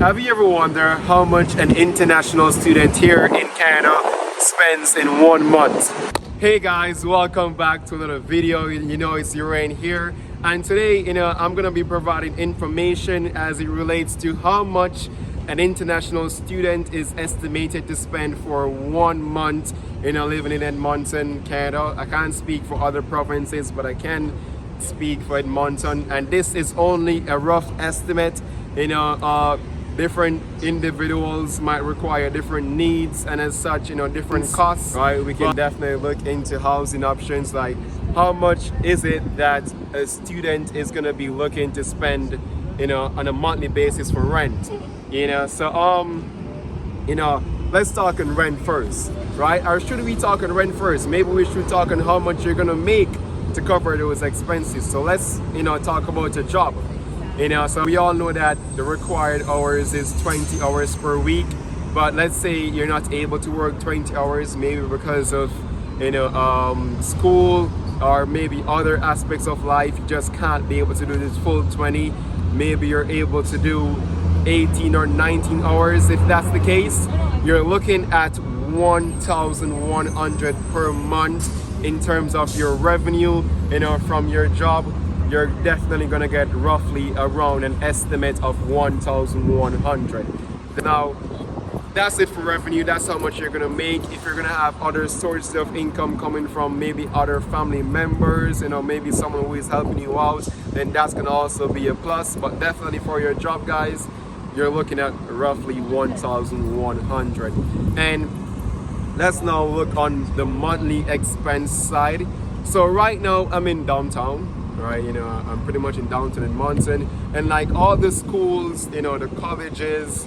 Have you ever wondered how much an international student here in Canada spends in 1 month? Hey guys, welcome back to another video. You know it's Urain here, and today I'm gonna be providing information as it relates to how much an international student is estimated to spend for 1 month living in Edmonton, Canada. I can't speak for other provinces, but I can speak for Edmonton, and this is only a rough estimate. Different individuals might require different needs, and as such different costs, right? We can definitely look into housing options, like how much is it that a student is going to be looking to spend on a monthly basis for rent. Let's talk on rent first, right? Or should we talk on rent first? Maybe we should talk on how much you're going to make to cover those expenses. So let's talk about a job. So we all know that the required hours is 20 hours per week, but let's say you're not able to work 20 hours, maybe because of school or maybe other aspects of life. You just can't be able to do this full 20. Maybe you're able to do 18 or 19 hours. If that's the case, you're looking at 1,100 per month in terms of your revenue from your job. You're definitely gonna get roughly around an estimate of 1,100. Now, that's it for revenue. That's how much you're gonna make. If you're gonna have other sources of income coming from maybe other family members, maybe someone who is helping you out, then that's gonna also be a plus. But definitely for your job, guys, you're looking at roughly 1,100. And let's now look on the monthly expense side. So right now I'm in downtown. Right, I'm pretty much in downtown Edmonton, and like all the schools, the colleges,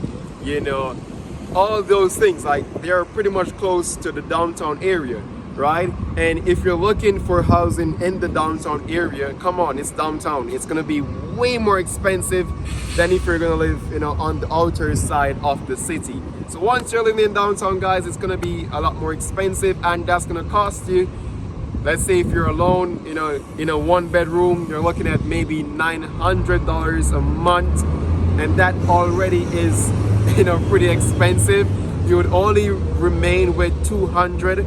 all those things, like they're pretty much close to the downtown area, right? And if you're looking for housing in the downtown area, come on, it's downtown. It's gonna be way more expensive than if you're gonna live, on the outer side of the city. So once you're living in downtown, guys, it's gonna be a lot more expensive, and that's gonna cost you. Let's say if you're alone, in a one bedroom, you're looking at maybe $900 a month, and that already is, pretty expensive. You would only remain with 200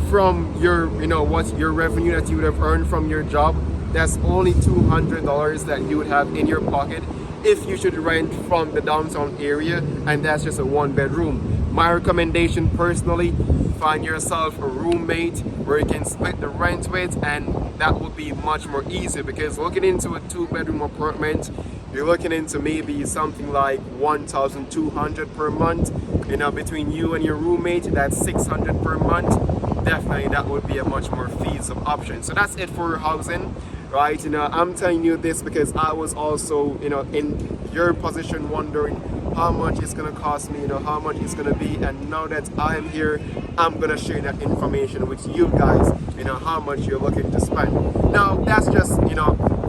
from your, what's your revenue that you would have earned from your job. That's only $200 that you would have in your pocket if you should rent from the downtown area, and that's just a one bedroom. My recommendation personally, find yourself a roommate where you can split the rent with, and that would be much more easier, because looking into a 2-bedroom apartment, you're looking into maybe something like 1,200 per month. Between you and your roommate, that's 600 per month. Definitely that would be a much more feasible option. So that's it for housing, right? I'm telling you this because I was also in your position, wondering how much it's gonna cost me, how much it's gonna be. And now that I'm here, I'm gonna share that information with you guys, how much you're looking to spend. Now that's just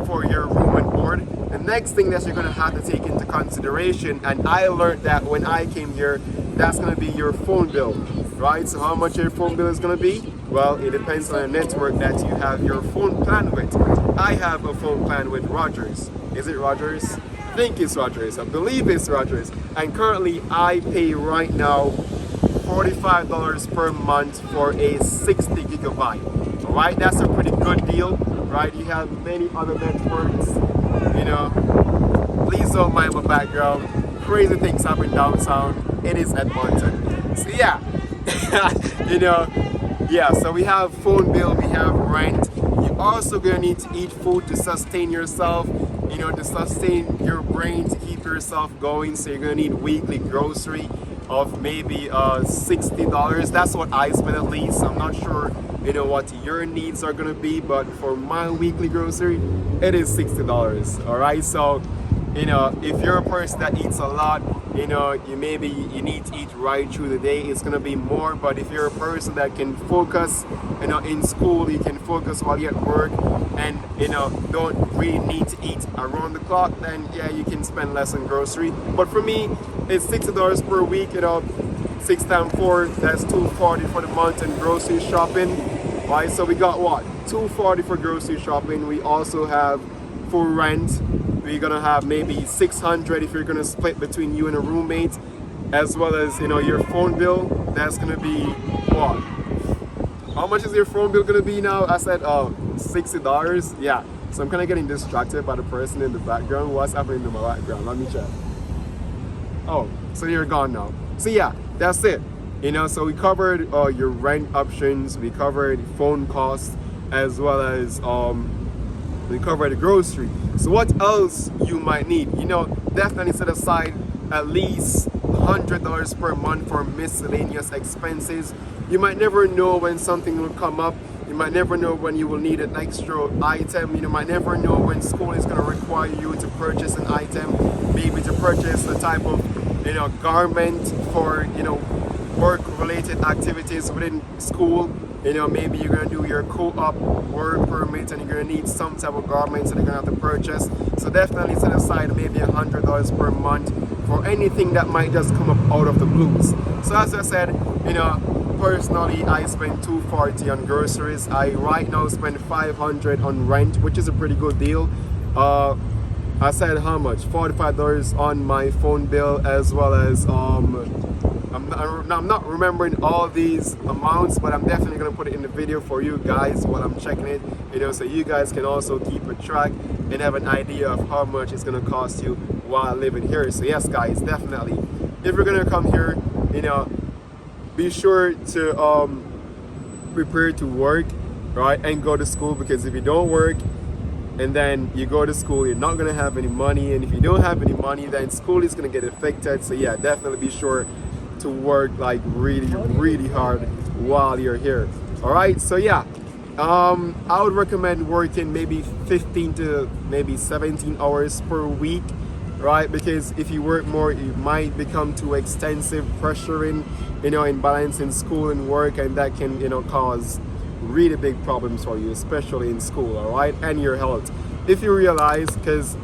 for your room and board. The next thing that you're gonna have to take into consideration, and I learned that when I came here, that's gonna be your phone bill, right? So how much your phone bill is gonna be? Well, it depends on the network that you have your phone plan with. I have a phone plan with Rogers. Is it Rogers? I think it's Rogers. I believe it's Rogers. And currently I pay right now $45 per month for a 60 gigabyte. All right, that's a pretty good deal, right? You have many other networks, Please don't mind my background. Crazy things happen downtown. It is Edmonton. So yeah, so we have phone bill, we have rent. You're also gonna need to eat food to sustain yourself, to sustain your brain, to keep yourself going. So you're gonna need weekly grocery of maybe $60. That's what I spend at least. I'm not sure what your needs are gonna be, but for my weekly grocery, it is $60. All right, so if you're a person that eats a lot, you need to eat right through the day, it's gonna be more. But if you're a person that can focus, in school, you can focus while you're at work, and don't really need to eat around the clock, then yeah, you can spend less on grocery. But for me, it's $60 per week. 6 times 4, that's $240 for the month in grocery shopping. Right, so we got what? $240 for grocery shopping. We also have for rent, we're gonna have maybe 600 if you're gonna split between you and a roommate, as well as your phone bill. That's gonna be what? How much is your phone bill gonna be now? I said $60. Yeah. So I'm kind of getting distracted by the person in the background. What's happening in my background? Let me check. Oh, so you're gone now. So yeah, that's it. So we covered your rent options, we covered phone costs, as well as we covered the grocery. So what else you might need? Definitely set aside at least $100 per month for miscellaneous expenses. You might never know when something will come up. You might never know when you will need an extra item. You might never know when school is going to require you to purchase an item, maybe to purchase a type of garment for work related activities within school. Maybe you're going to do your co-op work permit and you're going to need some type of garments that you're going to have to purchase. So definitely set aside maybe $100 per month for anything that might just come up out of the blues. So as I said, personally I spend $240 on groceries. I right now spend $500 on rent, which is a pretty good deal. I said how much? $45 on my phone bill, as well as I'm not remembering all these amounts, but I'm definitely going to put it in the video for you guys while I'm checking it, so you guys can also keep a track and have an idea of how much it's going to cost you while living here. So yes guys, definitely, if you're going to come here, be sure to prepare to work, right, and go to school, because if you don't work and then you go to school, you're not going to have any money, and if you don't have any money, then school is going to get affected. So yeah, definitely be sure to work like really hard while you're here. All right, so yeah, I would recommend working maybe 15 to maybe 17 hours per week, right? Because if you work more, it might become too extensive, pressuring, in balancing school and work, and that can cause really big problems for you, especially in school. All right, and your health, if you realize, because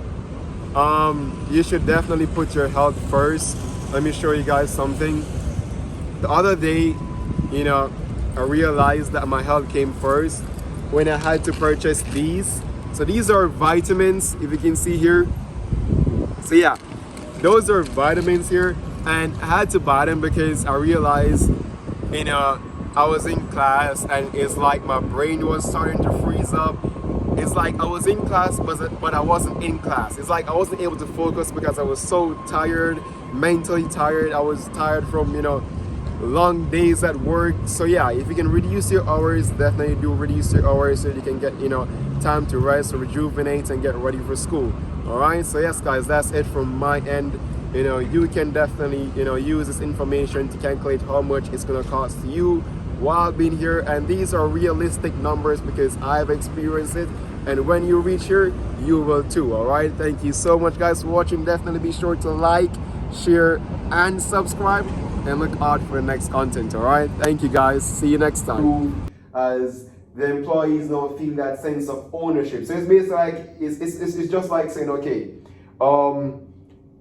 you should definitely put your health first. Let me show you guys something. The other day, I realized that my health came first when I had to purchase these. So these are vitamins, if you can see here. So yeah, those are vitamins here, and I had to buy them because I realized, I was in class and it's like my brain was starting to freeze up. It's like I was in class, but I wasn't in class. It's like I wasn't able to focus because I was so tired, mentally tired. I was tired from, long days at work. So yeah, if you can reduce your hours, definitely do reduce your hours so you can get, time to rest, rejuvenate, and get ready for school. All right, so yes guys, that's it from my end. You can definitely, use this information to calculate how much it's going to cost you while being here, and these are realistic numbers because I've experienced it, and when you reach here you will too. All right, thank you so much guys for watching. Definitely be sure to like, share, and subscribe, and look out for the next content. All right, thank you guys, see you next time. As the employees don't feel that sense of ownership, so it's basically like it's just like saying, okay,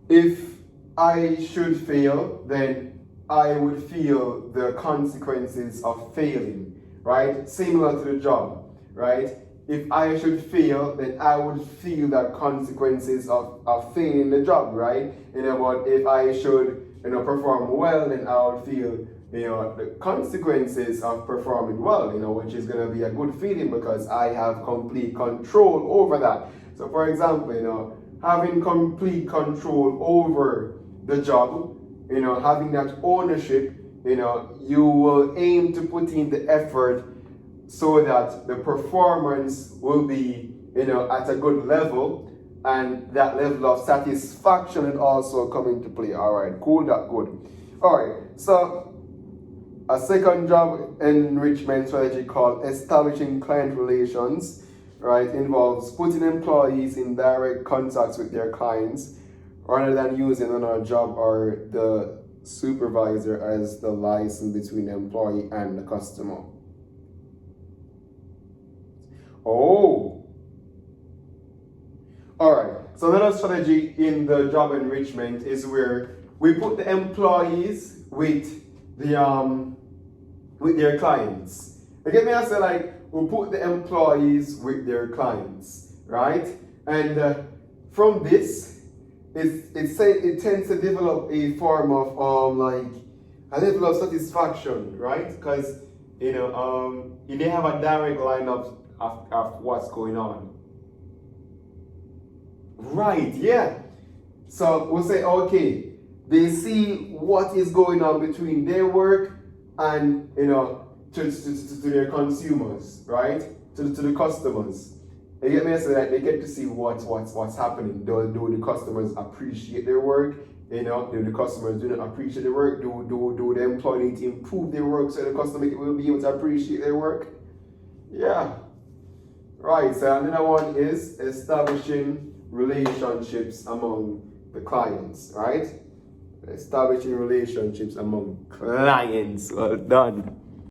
if I should fail, then I would feel the consequences of failing, right? Similar to the job, right? If I should fail, then I would feel the consequences of failing the job, right? But if I should, perform well, then I would feel, the consequences of performing well, which is going to be a good feeling because I have complete control over that. So for example, having complete control over the job, having that ownership, you will aim to put in the effort so that the performance will be, at a good level, and that level of satisfaction will also come into play. All right, cool, that good. All right, so a second job enrichment strategy called establishing client relations, right, involves putting employees in direct contact with their clients rather than using another job or the supervisor as the liaison between the employee and the customer. Oh, all right. So another strategy in the job enrichment is where we put the employees with their clients. You get me? I say, like, we put the employees with their clients, right? And from this, it tends to develop a form of like a level of satisfaction, right? Because they have a direct line of what's going on. Right, yeah. So we'll say, okay, they see what is going on between their work and to their consumers, right? To the customers. You get me? So that they get to see what's happening. Do the customers appreciate their work? Do the customers do not appreciate their work? Do the employee need to improve their work so the customer will be able to appreciate their work? Yeah. Right, so another one is establishing relationships among the clients, right? Establishing relationships among clients. Well done.